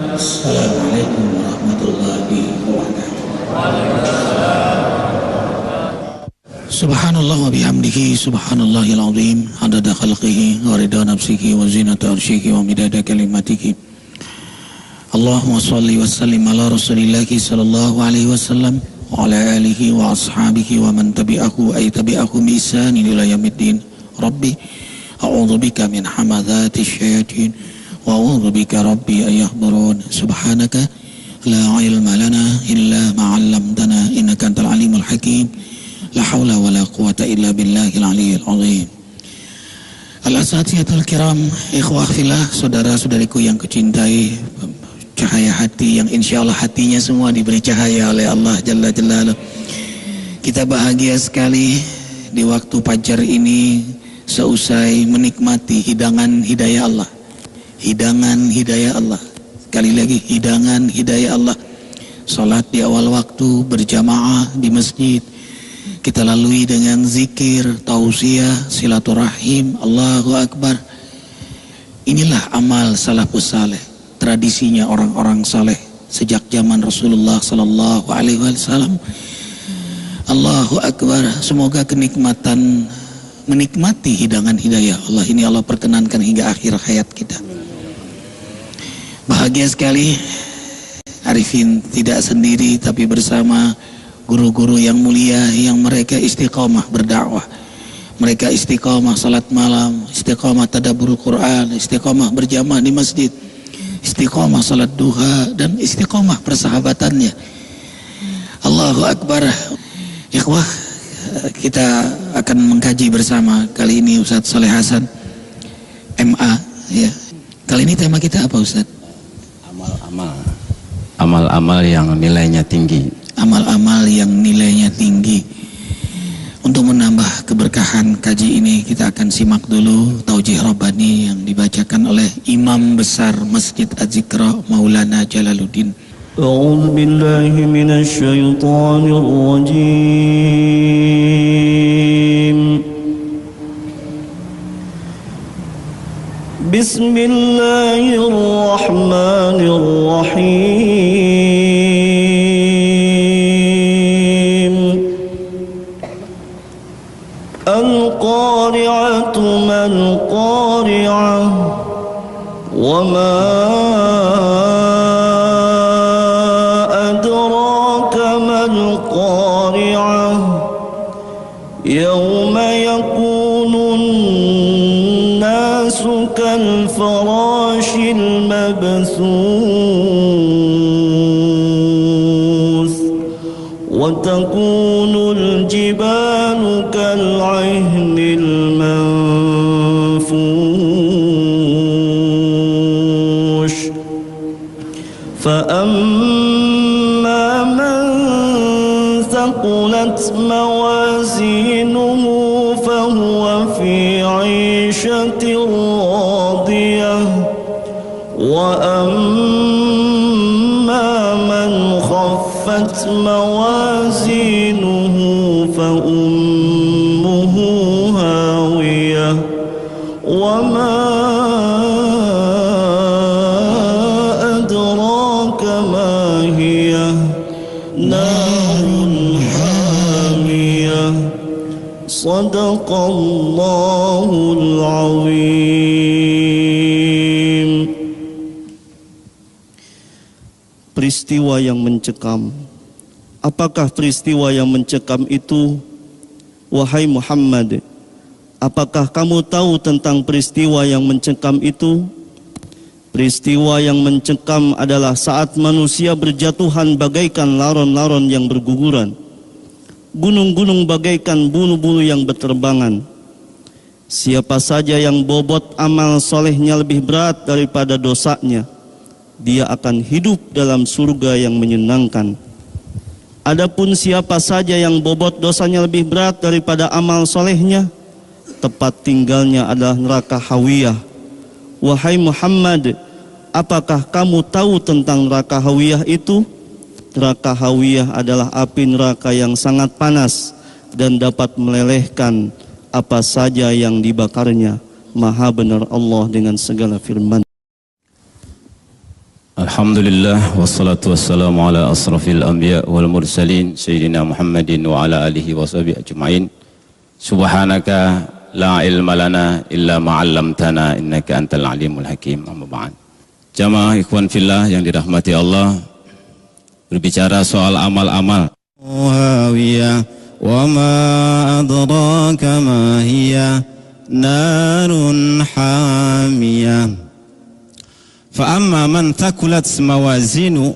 Assalamualaikum warahmatullahi wabarakatuh. Subhanallah wa bihamdihi subhanallahil azim adada khalqihi wa rida nafsihi wa zinata arsyihi wa midada kalimatihi. Allahumma salli wa sallim ala rasulillahi sallallahu alaihi wasallam wa ala alihi wa ashabihi wa man tabi'ahu ay tabi'ahu bi ihsanin ila yaumiddin. Rabbi a'udzu bika min hamadzati syayatin wa a'udzu bika rabbi ay yahdurun. Subhanaka la ilma lana illa ma 'allamtana innaka antal alimul hakim. La haula wa la quwata illa billahil aliyyil azim. Al-asatiyatul kiram, ikhwah fillah, saudara-saudariku yang kucintai, cahaya hati yang insya Allah hatinya semua diberi cahaya oleh Allah Jalla Jalaluh. Kita bahagia sekali di waktu fajar ini seusai menikmati hidangan hidayah Allah. Hidangan hidayah Allah. Sekali lagi hidangan hidayah Allah. Salat di awal waktu berjamaah di masjid. Kita lalui dengan zikir, tausiah, silaturahim, Allahu Akbar. Inilah amal salafus saleh, tradisinya orang-orang saleh sejak zaman Rasulullah sallallahu alaihi wasallam. Allahu Akbar. Semoga menikmati hidangan hidayah Allah ini Allah perkenankan hingga akhir hayat kita. Bahagia sekali Arifin tidak sendiri tapi bersama guru-guru yang mulia yang mereka istiqomah berdakwah, mereka istiqomah salat malam, istiqomah tadabbur Quran, istiqomah berjamaah di masjid, istiqomah salat duha, dan istiqomah persahabatannya. Allahu Akbar. Ikhwah, kita akan mengkaji bersama kali ini Ustadz Saleh Hasan MA ya. Kali ini tema kita apa Ustadz? Amal-amal yang nilainya tinggi. Amal-amal yang nilainya tinggi. Untuk menambah keberkahan kaji ini kita akan simak dulu taujih Rabbani yang dibacakan oleh Imam Besar Masjid Az-Zikra Maulana Jalaluddin. A'udzu billahi minasy syaithanir rajim. Bismillahirrahmanirrahim. Al-qari'atu mal-qari'ah wa ma adraka mal-qari'ah yawma yakunun nasu kal-farashil mabthus wa takunul jibalu kal-'ihnil manfush fa amma man thaqulat mawazinuhu fa huwa fi 'ishatin radiyah wa amma man khaffat mawazinuhu fa ummuhu hawiyah wa ma adraka ma hiya narun hamiyah. Sadaqallahul azim. Peristiwa yang mencekam. Apakah peristiwa yang mencekam itu? Wahai Muhammad, apakah kamu tahu tentang peristiwa yang mencekam itu? Peristiwa yang mencekam adalah saat manusia berjatuhan bagaikan laron-laron yang berguguran, gunung-gunung bagaikan bulu-bulu yang berterbangan. Siapa saja yang bobot amal solehnya lebih berat daripada dosanya, dia akan hidup dalam surga yang menyenangkan. Adapun siapa saja yang bobot dosanya lebih berat daripada amal solehnya, tempat tinggalnya adalah neraka hawiyah. Wahai Muhammad, apakah kamu tahu tentang neraka hawiyah itu? Neraka hawiyah adalah api neraka yang sangat panas dan dapat melelehkan apa saja yang dibakarnya. Maha benar Allah dengan segala firman. Alhamdulillah wassalatu wassalamu ala asrafil anbiya wal mursalin sayyidina Muhammadin wa ala alihi wa sahbihi ajma'in. Subhanaka la ilma lana illa ma 'allamtana innaka antal alimul hakim. Amma ba'd. Jamaah ikhwan fillah yang dirahmati Allah, berbicara soal amal-amal. Wahawiyah wa ma adraka ma hiya narun hamiyah. Fa'amma man thakulat mawazinu,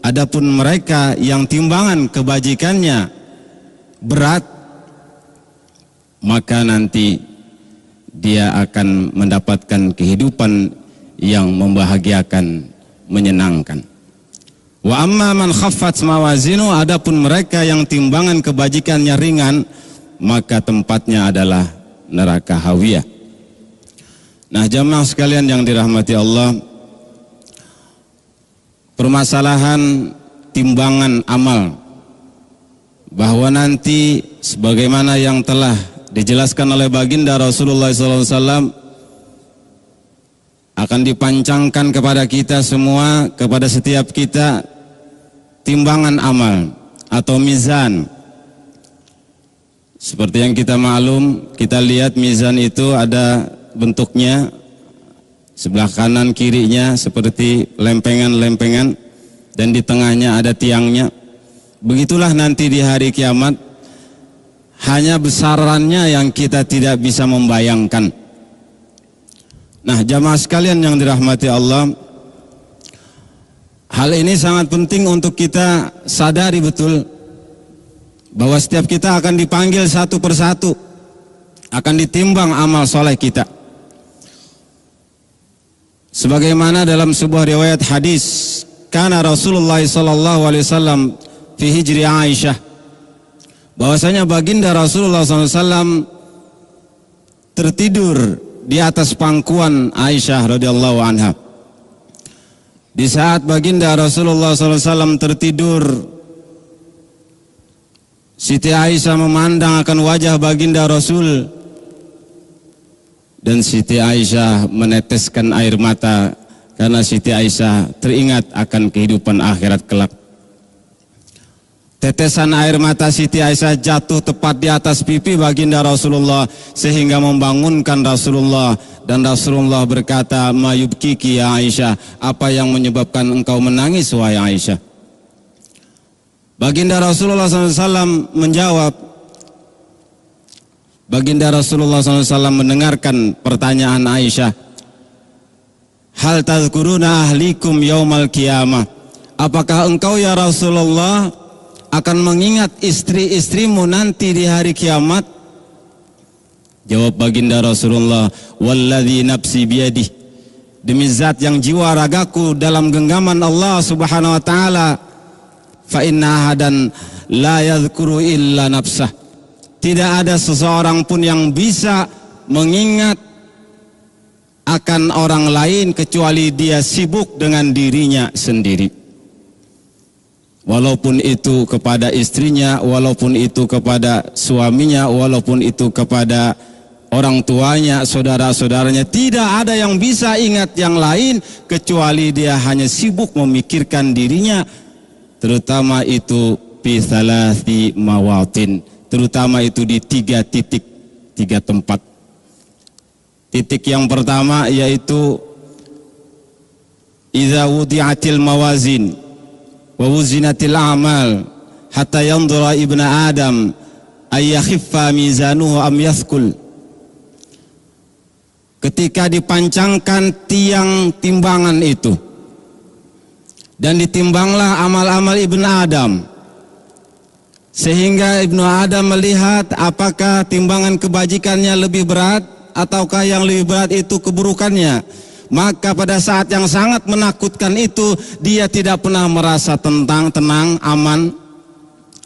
adapun mereka yang timbangan kebajikannya berat, maka nanti dia akan mendapatkan kehidupan yang membahagiakan, menyenangkan. Wa amma man khaffat mawazinu, adapun mereka yang timbangan kebajikannya ringan, maka tempatnya adalah neraka hawiyah. Nah, jamaah sekalian yang dirahmati Allah, permasalahan timbangan amal, bahwa nanti sebagaimana yang telah dijelaskan oleh baginda Rasulullah SAW, akan dipancangkan kepada kita semua, kepada setiap kita, timbangan amal atau mizan. Seperti yang kita maklum, kita lihat mizan itu ada bentuknya, sebelah kanan kirinya seperti lempengan-lempengan, dan di tengahnya ada tiangnya. Begitulah nanti di hari kiamat, hanya besarannya yang kita tidak bisa membayangkan. Nah, jamaah sekalian yang dirahmati Allah, hal ini sangat penting untuk kita sadari betul, bahwa setiap kita akan dipanggil satu persatu, akan ditimbang amal soleh kita. Sebagaimana dalam sebuah riwayat hadis, kana Rasulullah sallallahu alaihi wasallam fi hijri Aisyah, bahwasanya baginda Rasulullah SAW tertidur di atas pangkuan Aisyah radhiyallahu anha. Di saat baginda Rasulullah SAW tertidur, Siti Aisyah memandang akan wajah baginda Rasul, dan Siti Aisyah meneteskan air mata karena Siti Aisyah teringat akan kehidupan akhirat kelak. Tetesan air mata Siti Aisyah jatuh tepat di atas pipi baginda Rasulullah sehingga membangunkan Rasulullah, dan Rasulullah berkata, "Ma yubkiki ya Aisyah, apa yang menyebabkan engkau menangis wahai Aisyah?" Baginda Rasulullah SAW menjawab, baginda Rasulullah SAW mendengarkan pertanyaan Aisyah, "Hal tazkuruna ahlikum yaumal qiyamah?" Apakah engkau ya Rasulullah akan mengingat istri-istrimu nanti di hari kiamat? Jawab baginda Rasulullah, "Walladzi nafsi biyadih, demi zat yang jiwa ragaku dalam genggaman Allah Subhanahu wa taala, fa inna ahadan la yadhkuru illa nafsah." Tidak ada seseorang pun yang bisa mengingat akan orang lain kecuali dia sibuk dengan dirinya sendiri. Walaupun itu kepada istrinya, walaupun itu kepada suaminya, walaupun itu kepada orang tuanya, saudara-saudaranya, tidak ada yang bisa ingat yang lain kecuali dia hanya sibuk memikirkan dirinya, terutama itu fi thalathi mawatin, terutama itu di 3 titik, 3 tempat. Titik yang pertama yaitu idza wudi'atil mawazin wa wuzinatil a'mal hatta yanzura ibnu adam ay yakhiffa mizanuhu am yathqul. Ketika dipancangkan tiang timbangan itu dan ditimbanglah amal-amal ibnu Adam, sehingga ibnu Adam melihat apakah timbangan kebajikannya lebih berat ataukah yang lebih berat itu keburukannya. Maka pada saat yang sangat menakutkan itu, dia tidak pernah merasa tenang, aman,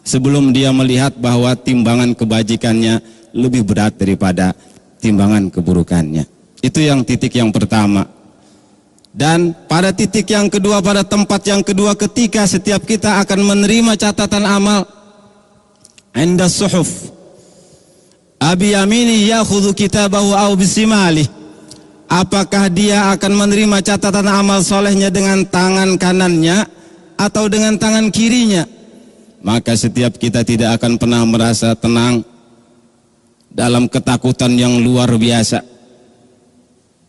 sebelum dia melihat bahwa timbangan kebajikannya lebih berat daripada timbangan keburukannya. Itu yang titik yang pertama. Dan pada titik yang kedua, pada tempat yang kedua, ketika setiap kita akan menerima catatan amal, inda suhuf abi yamini yakhudhu kitabahu aw bisimali, apakah dia akan menerima catatan amal solehnya dengan tangan kanannya atau dengan tangan kirinya? Maka setiap kita tidak akan pernah merasa tenang dalam ketakutan yang luar biasa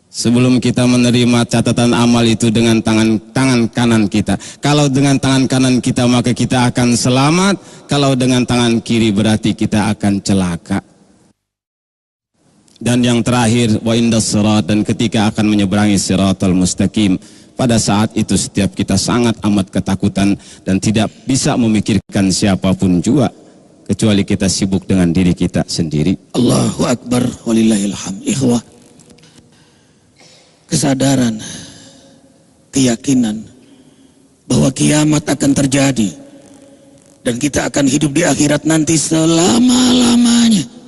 sebelum kita menerima catatan amal itu dengan tangan kanan kita. Kalau dengan tangan kanan kita maka kita akan selamat, kalau dengan tangan kiri berarti kita akan celaka. Dan yang terakhir, wa indas sirat, dan ketika akan menyeberangi siratal mustaqim, pada saat itu setiap kita sangat amat ketakutan dan tidak bisa memikirkan siapapun juga kecuali kita sibuk dengan diri kita sendiri. Allahu Akbar walillahil hamd. Ikhwah, kesadaran, keyakinan bahwa kiamat akan terjadi dan kita akan hidup di akhirat nanti selama-lamanya.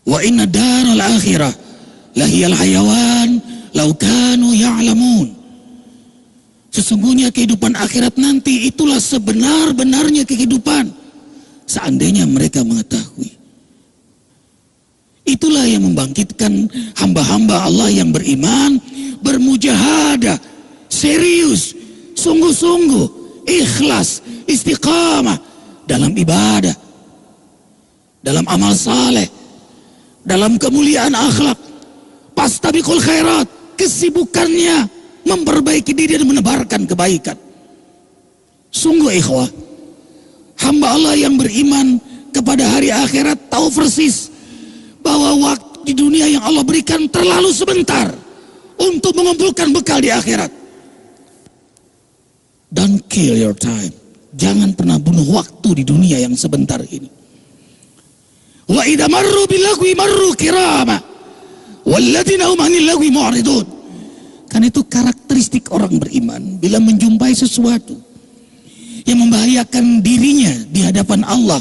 Wa inna daral akhirah lahiyal hayawan law kanu ya'lamun. Sesungguhnya kehidupan akhirat nanti itulah sebenar-benarnya kehidupan seandainya mereka mengetahui. Itulah yang membangkitkan hamba-hamba Allah yang beriman, bermujahadah, serius, sungguh-sungguh, ikhlas, istiqamah dalam ibadah, dalam amal saleh, dalam kemuliaan akhlak, fastabiqul khairat, kesibukannya memperbaiki diri dan menebarkan kebaikan. Sungguh ikhwah, hamba Allah yang beriman kepada hari akhirat tahu persis bahwa waktu di dunia yang Allah berikan terlalu sebentar untuk mengumpulkan bekal di akhirat. Don't kill your time. Jangan pernah bunuh waktu di dunia yang sebentar ini. Wa idza marru bil lagwi marru kirama walladzina hum 'anil lagwi mu'ridun. Karena itu karakteristik orang beriman bila menjumpai sesuatu yang membahayakan dirinya di hadapan Allah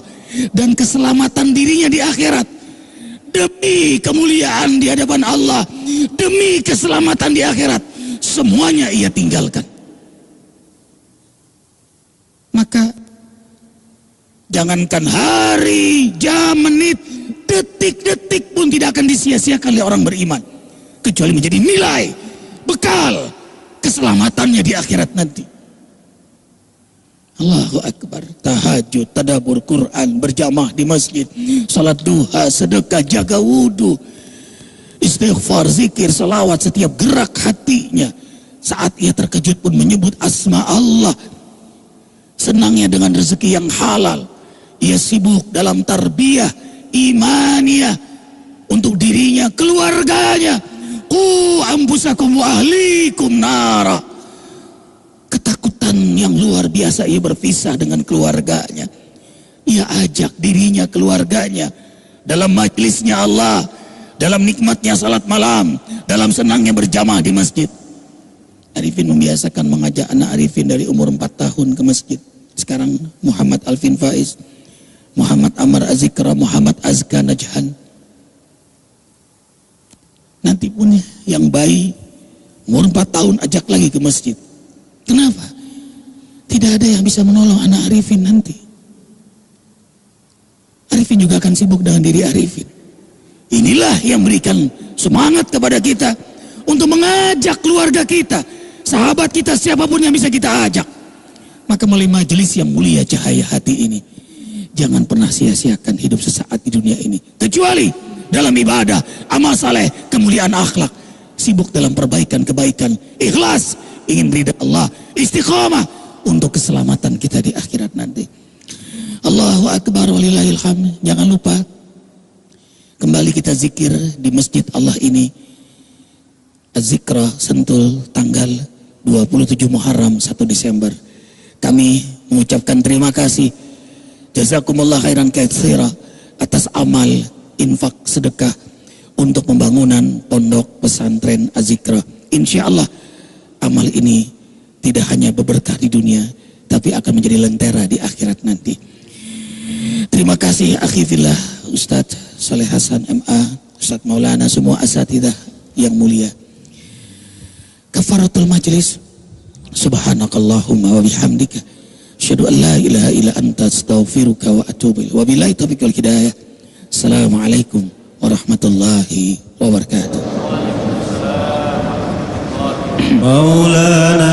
dan keselamatan dirinya di akhirat, demi kemuliaan di hadapan Allah, demi keselamatan di akhirat, semuanya ia tinggalkan. Maka jangankan hari, jam, menit, detik-detik pun tidak akan disia-siakan oleh orang beriman, kecuali menjadi nilai, bekal, keselamatannya di akhirat nanti. Allahu Akbar, tahajud, tadabbur Quran, berjamaah di masjid, salat duha, sedekah, jaga wudu, istighfar, zikir, salawat, setiap gerak hatinya. Saat ia terkejut pun menyebut asma Allah. Senangnya dengan rezeki yang halal. Ia sibuk dalam tarbiyah imaniyah untuk dirinya, keluarganya. Qu anfusakum wa ahlikum nara. Ketakutan yang luar biasa ia berpisah dengan keluarganya. Ia ajak dirinya, keluarganya dalam majlisnya Allah, dalam nikmatnya salat malam, dalam senangnya berjamaah di masjid. Arifin membiasakan mengajak anak Arifin dari umur 4 tahun ke masjid. Sekarang Muhammad Alvin Faiz, Muhammad Amar Azikra, Muhammad Azka Najhan. Nanti pun yang bayi umur 4 tahun ajak lagi ke masjid. Kenapa? Tidak ada yang bisa menolong anak Arifin nanti. Arifin juga akan sibuk dengan diri Arifin. Inilah yang berikan semangat kepada kita untuk mengajak keluarga kita, sahabat kita, siapapun yang bisa kita ajak. Maka melalui majelis yang mulia Cahaya Hati ini, jangan pernah sia-siakan hidup sesaat di dunia ini, kecuali dalam ibadah, amal saleh, kemuliaan akhlak, sibuk dalam perbaikan-kebaikan, ikhlas, ingin ridha Allah, istiqamah untuk keselamatan kita di akhirat nanti. Allahu Akbar walillahil hamd. Jangan lupa kembali kita zikir di masjid Allah ini. Az-Zikra Sentul tanggal 27 Muharram 1 Desember. Kami mengucapkan terima kasih, jazakumullah khairan katsira, atas amal infak sedekah untuk pembangunan pondok pesantren Az-Zikra. Insyaallah amal ini tidak hanya berberkah di dunia, tapi akan menjadi lentera di akhirat nanti. Terima kasih akhi fillah Ustadz Saleh Hasan MA, Ustadz Maulana, semua asatidzah yang mulia. Kafaratul majlis. Subhanakallahumma wa bihamdika asyhadu an la ilaha illa anta astaghfiruka wa atubu ilaik. Wabillahi taufiq wal hidayah. Assalamualaikum warahmatullahi wabarakatuh. مولانا